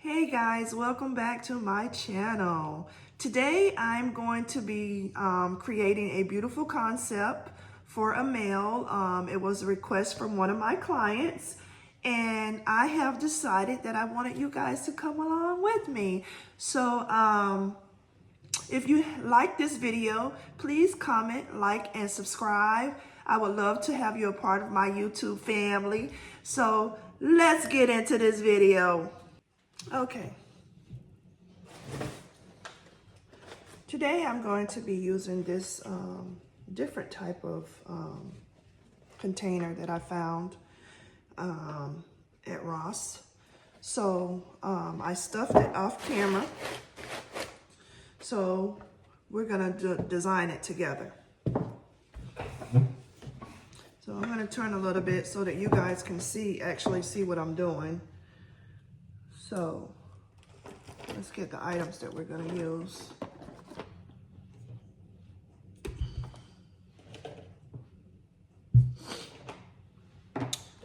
Hey guys, welcome back to my channel. Today I'm going to be creating a beautiful concept for a mail. It was a request from one of my clients, and I have decided that I wanted you guys to come along with me. So if you like this video, please comment, like, and subscribe. I would love to have you a part of my YouTube family. So let's get into this video. Okay. Today I'm going to be using this different type of container that I found at Ross. So I stuffed it off camera. So we're gonna design it together. So I'm gonna turn a little bit so that you guys can actually see what I'm doing. So let's get the items that we're going to use.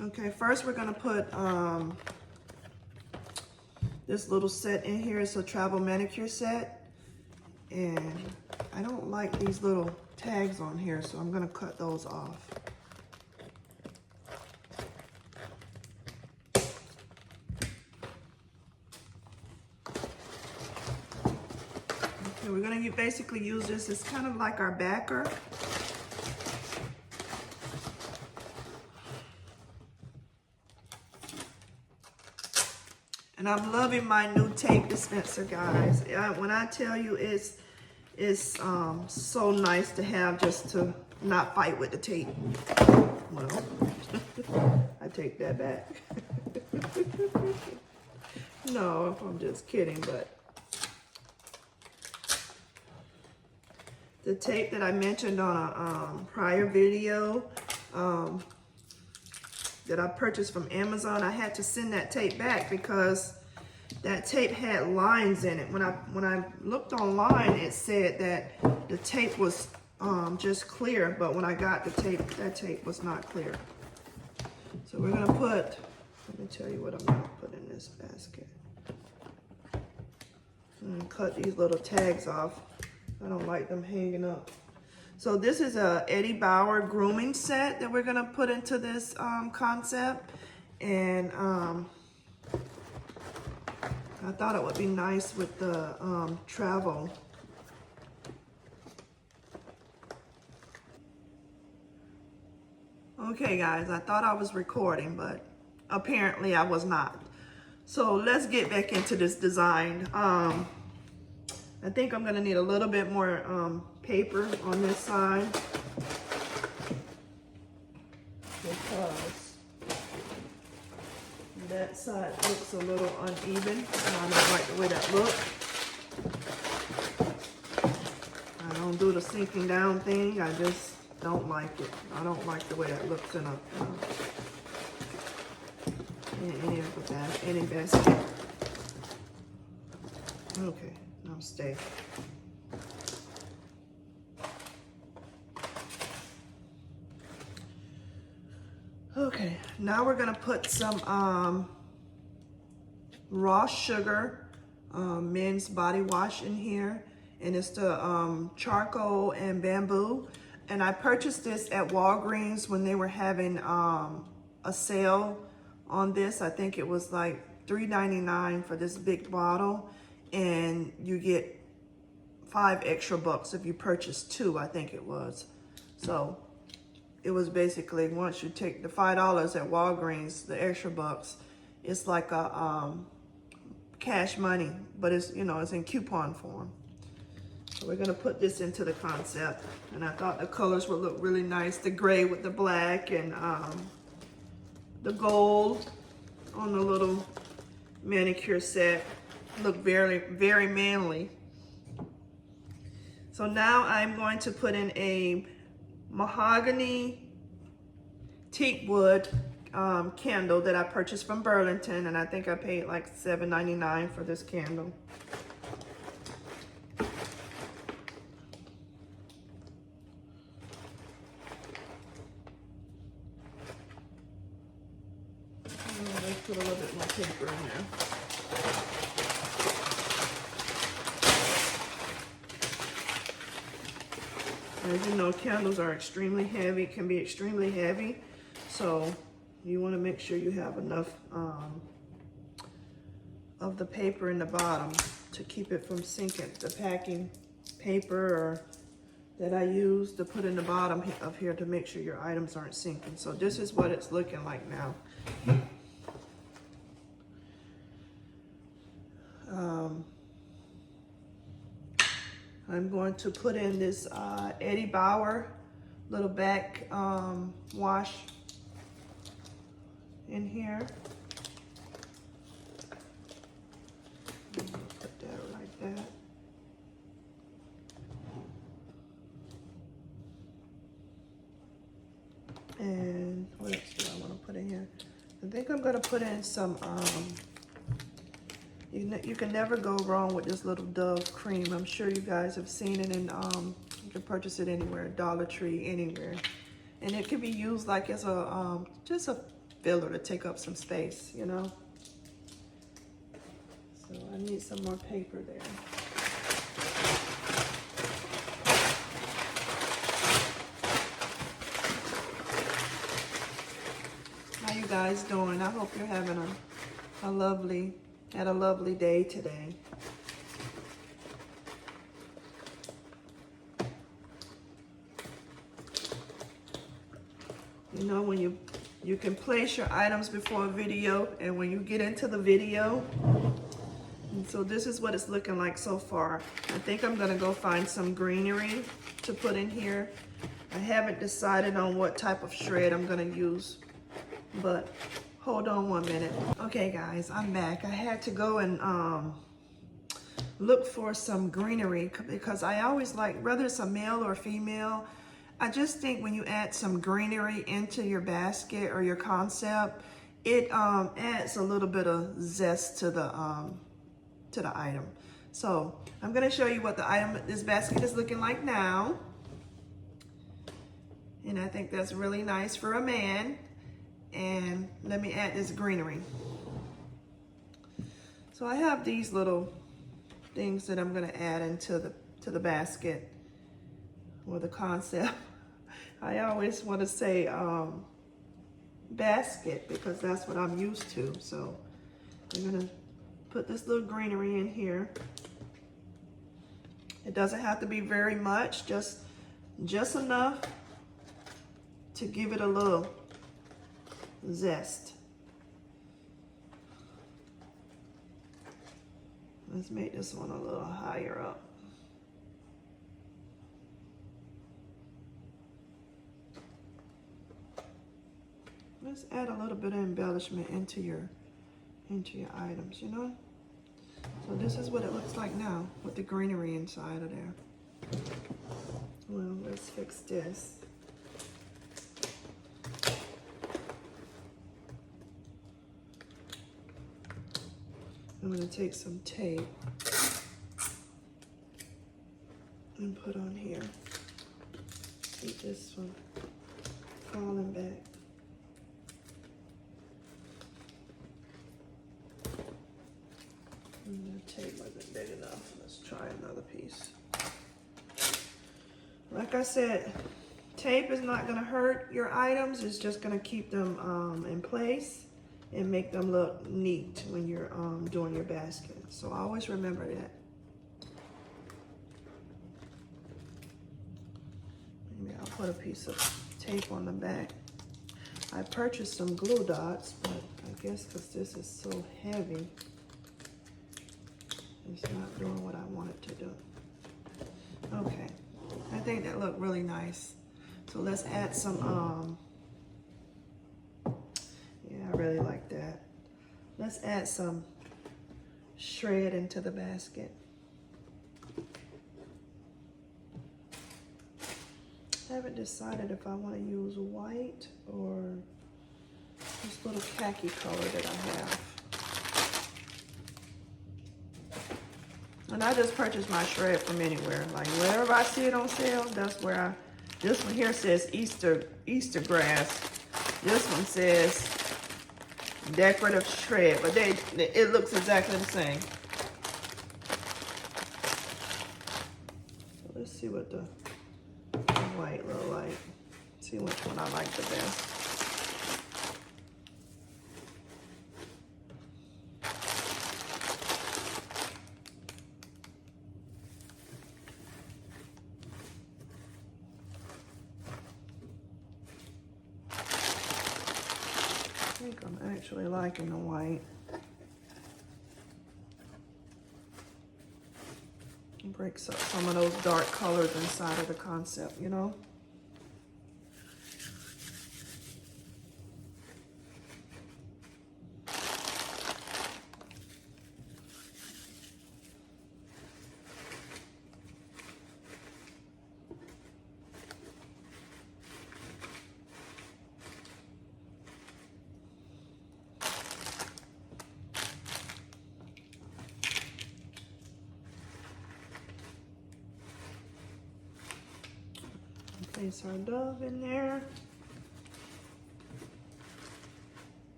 Okay, first we're going to put this little set in here. It's a travel manicure set. And I don't like these little tags on here, so I'm going to cut those off. We're going to basically use this as kind of like our backer. And I'm loving my new tape dispenser, guys. When I tell you it's so nice to have, just to not fight with the tape. Well, I take that back. No, I'm just kidding, but the tape that I mentioned on a prior video that I purchased from Amazon, I had to send that tape back because that tape had lines in it. When I looked online, it said that the tape was just clear, but when I got the tape, that tape was not clear. So we're gonna let me tell you what I'm gonna put in this basket. I'm gonna cut these little tags off. I don't like them hanging up. So this is a Eddie Bauer grooming set that we're gonna put into this concept. And I thought it would be nice with the travel. Okay guys, I thought I was recording, but apparently I was not. So let's get back into this design. I think I'm gonna need a little bit more paper on this side because that side looks a little uneven and I don't like the way that looks. I don't do the sinking down thing, I just don't like it. I don't like the way that looks in any basket. Okay. Now stay. Okay, now we're gonna put some raw sugar men's body wash in here, and it's the charcoal and bamboo. And I purchased this at Walgreens when they were having a sale on this. I think it was like $3.99 for this big bottle. And you get $5 extra if you purchase 2, I think it was. So it was basically, once you take the $5 at Walgreens, the extra bucks, it's like a cash money, but it's, you know, it's in coupon form. So we're gonna put this into the concept, and I thought the colors would look really nice, the gray with the black and the gold on the little manicure set. Look very, very manly. So now I'm going to put in a mahogany teak wood candle that I purchased from Burlington, and I think I paid like $7.99 for this candle. Let's put a little bit more paper in there. As you know, candles are extremely heavy, can be extremely heavy. So you want to make sure you have enough of the paper in the bottom to keep it from sinking. The packing paper that I use to put in the bottom of here to make sure your items aren't sinking. So this is what it's looking like now. I'm going to put in this Eddie Bauer little back wash in here. I'm gonna put that like that. And what else do I want to put in here? I think I'm going to put in some, you can never go wrong with this little Dove cream. I'm sure you guys have seen it in, you can purchase it anywhere, Dollar Tree, anywhere. And it can be used like as a, just a filler to take up some space, you know? So I need some more paper there. How you guys doing? I hope you're having a lovely day today. You know, when you can place your items before a video, and when you get into the video, and so this is what it's looking like so far. I think I'm gonna go find some greenery to put in here. I haven't decided on what type of shred I'm gonna use, but hold on 1 minute. Okay guys, I'm back. I had to go and look for some greenery because I always like, whether it's a male or female, I just think when you add some greenery into your basket or your concept, it adds a little bit of zest to the item. So I'm gonna show you what this basket is looking like now. And I think that's really nice for a man. And let me add this greenery. So I have these little things that I'm gonna add into the basket or the concept. I always want to say basket because that's what I'm used to. So I'm gonna put this little greenery in here. It doesn't have to be very much, just enough to give it a little zest. Let's make this one a little higher up. Let's add a little bit of embellishment into your items, you know? So this is what it looks like now with the greenery inside of there. Well, let's fix this. I'm gonna take some tape and put on here. Keep this one falling back. And the tape wasn't big enough. Let's try another piece. Like I said, tape is not gonna hurt your items. It's just gonna keep them in place and make them look neat when you're doing your basket. So always remember that. Maybe I'll put a piece of tape on the back. I purchased some glue dots, but I guess because this is so heavy, it's not doing what I want it to do. Okay, I think that looked really nice. So let's add some, yeah, I really like that. Let's add some shred into the basket. I haven't decided if I want to use white or this little khaki color that I have. And I just purchased my shred from anywhere. Like wherever I see it on sale, that's where this one here says Easter grass. This one says decorative shred, but it looks exactly the same. So let's see what the white look like? See which one I like the best. I think I'm actually liking the white. It breaks up some of those dark colors inside of the concept, you know? Place our dove in there.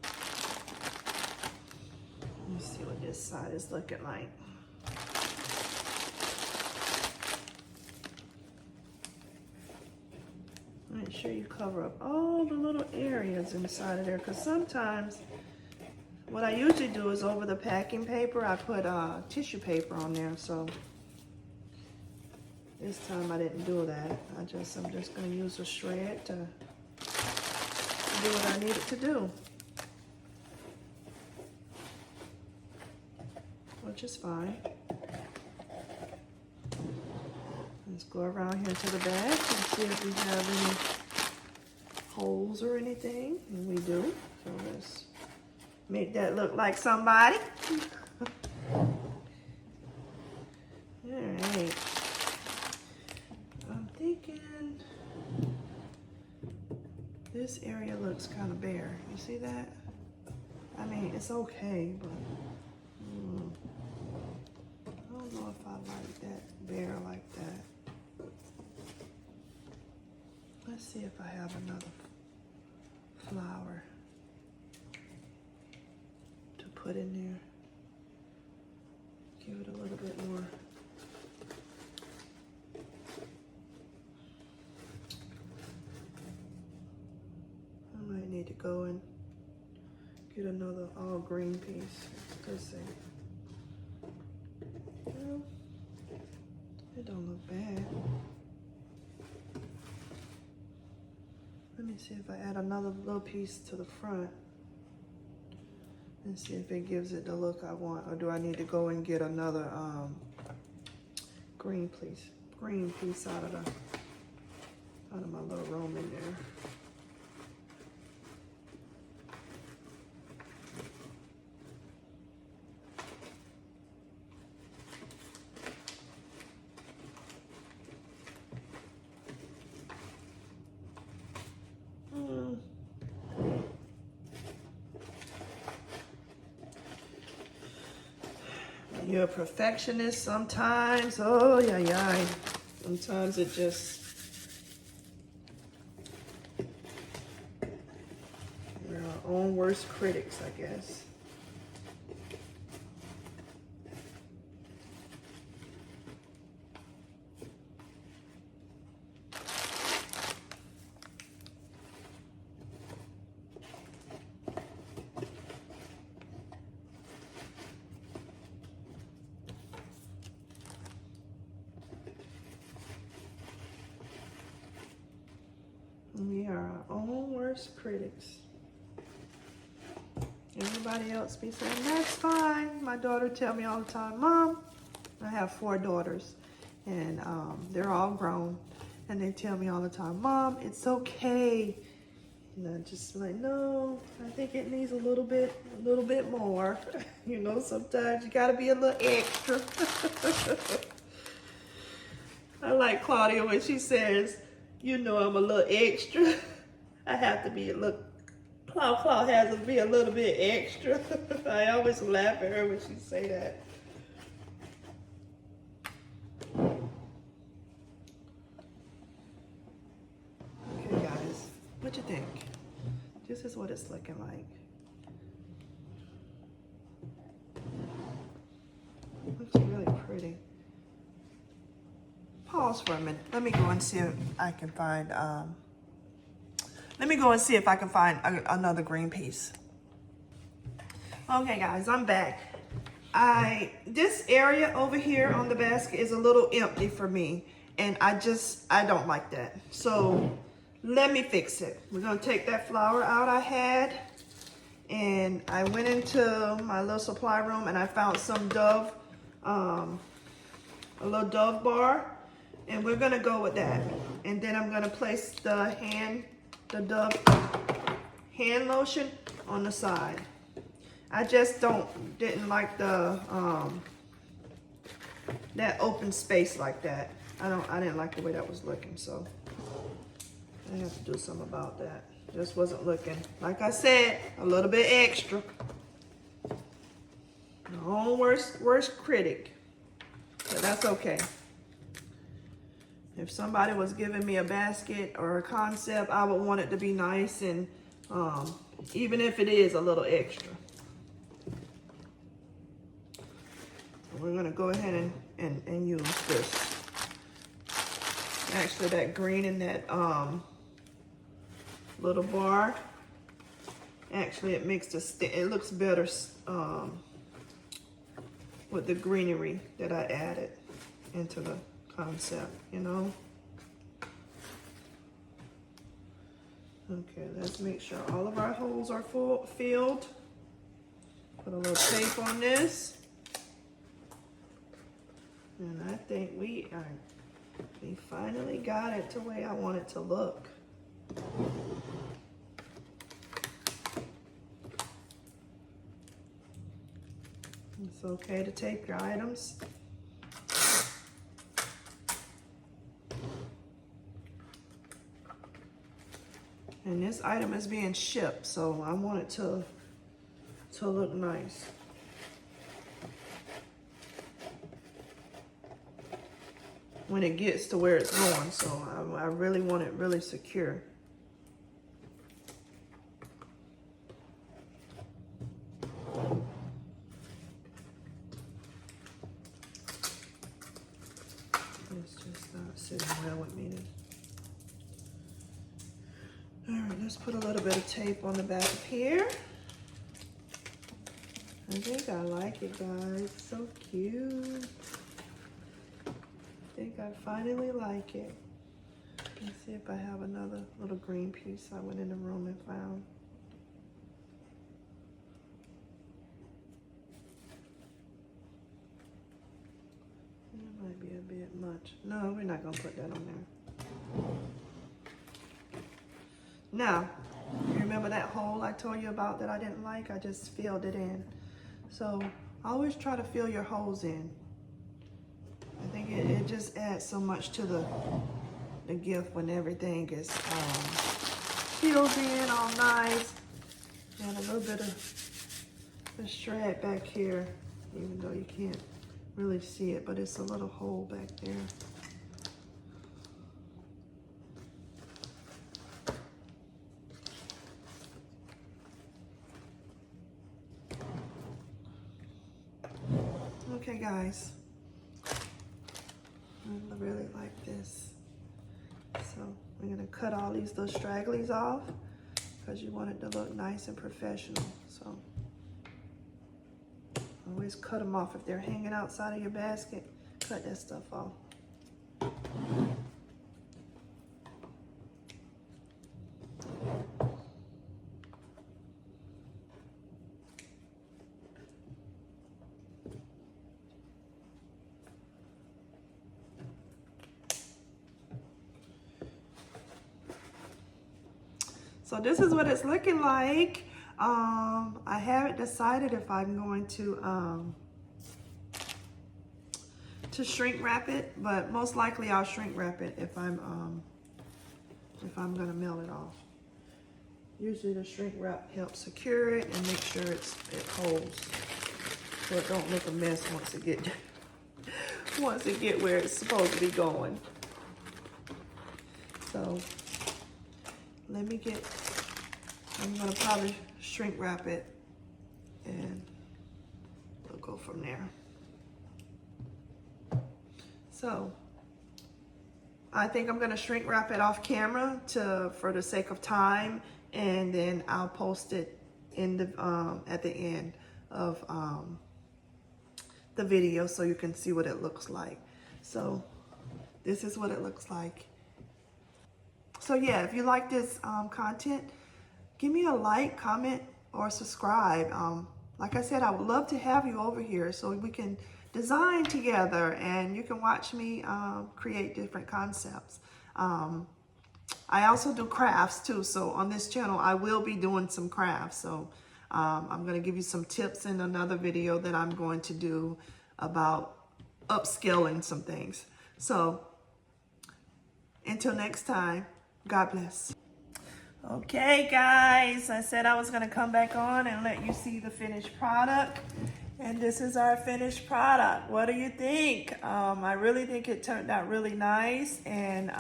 Let me see what this side is looking like. Make sure you cover up all the little areas inside of there, because sometimes what I usually do is over the packing paper, I put tissue paper on there. So this time I didn't do that. I'm just gonna use a shred to do what I needed to do, which is fine. Let's go around here to the back and see if we have any holes or anything, and we do. So let's make that look like somebody. All right. I'm thinking this area looks kind of bare. You see that? I mean, it's okay, but I don't know if I like that bare like that. Let's see if I have another flower to put in there. Give it a little bit more. I might need to go and get another all green piece. Let's see. Well, it don't look bad. Let me see if I add another little piece to the front and see if it gives it the look I want, or do I need to go and get another green piece out of my little room in there. You're a perfectionist sometimes. Oh, yeah. Sometimes it just... We're our own worst critics, I guess. We are our own worst critics. Everybody else be saying, that's fine. My daughter tell me all the time, Mom, I have 4 daughters, and they're all grown, and they tell me all the time, Mom, it's okay. And I'm just like, no, I think it needs a little bit more. You know, sometimes you gotta be a little extra. I like Claudia when she says, you know, I'm a little extra. I have to be a little, Claw has to be a little bit extra. I always laugh at her when she say that. Okay, guys, what you think? This is what it's looking like. Looks really pretty. pause for a minute. Let me go and see if I can find, let me go and see if I can find another green piece. Okay guys, I'm back. This area over here on the basket is a little empty for me, and I don't like that. So let me fix it. We're gonna take that flower out I had, and I went into my little supply room and I found some Dove, a little Dove bar, and we're gonna go with that. And then I'm gonna place the Dove hand lotion on the side. I just didn't like the that open space like that. I didn't like the way that was looking, so I have to do something about that. Just wasn't looking, like I said, a little bit extra. My own worst critic, but that's okay. If somebody was giving me a basket or a concept, I would want it to be nice, and even if it is a little extra. We're gonna go ahead and use this. Actually, that green in that little bar, actually it makes it looks better with the greenery that I added into the concept, you know. Okay, let's make sure all of our holes are filled. Put a little tape on this. And I think we finally got it the way I want it to look. It's okay to tape your items. And this item is being shipped, so I want it to look nice. When it gets to where it's going, so I really want it really secure. It's just not sitting well with me. All right, let's put a little bit of tape on the back of here. I think I like it, guys. So cute. I think I finally like it. Let's see if I have another little green piece I went in the room and found. That might be a bit much. No, we're not gonna put that on there. Now, you remember that hole I told you about that I didn't like? I just filled it in. So always try to fill your holes in. I think it just adds so much to the gift when everything is filled in all nice. And a little bit of the shred back here, even though you can't really see it, but it's a little hole back there. Okay, guys. I really like this. So we're gonna cut all these little stragglies off because you want it to look nice and professional. So always cut them off. If they're hanging outside of your basket, cut that stuff off. So this is what it's looking like. I haven't decided if I'm going to shrink wrap it, but most likely I'll shrink wrap it if I'm gonna mail it off. Usually the shrink wrap helps secure it and make sure it holds, so it don't look a mess once it get where it's supposed to be going. So I'm gonna probably shrink wrap it and we'll go from there. So I think I'm gonna shrink wrap it off camera for the sake of time, and then I'll post it in the at the end of the video so you can see what it looks like. So this is what it looks like. So yeah, if you like this content, give me a like, comment, or subscribe. Like I said, I would love to have you over here so we can design together and you can watch me create different concepts. I also do crafts too, so on this channel I will be doing some crafts. So I'm going to give you some tips in another video that I'm going to do about upscaling some things. So until next time, God bless. Okay guys, I said I was going to come back on and let you see the finished product, and this is our finished product. What do you think? I really think it turned out really nice, and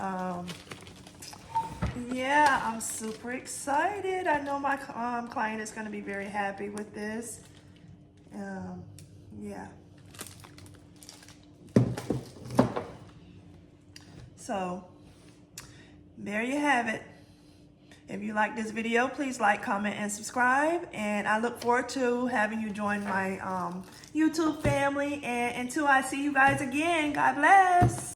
yeah, I'm super excited. I know my client is going to be very happy with this. Yeah. So there you have it. If you like this video, please like, comment, and subscribe. And I look forward to having you join my YouTube family. And until I see you guys again, God bless.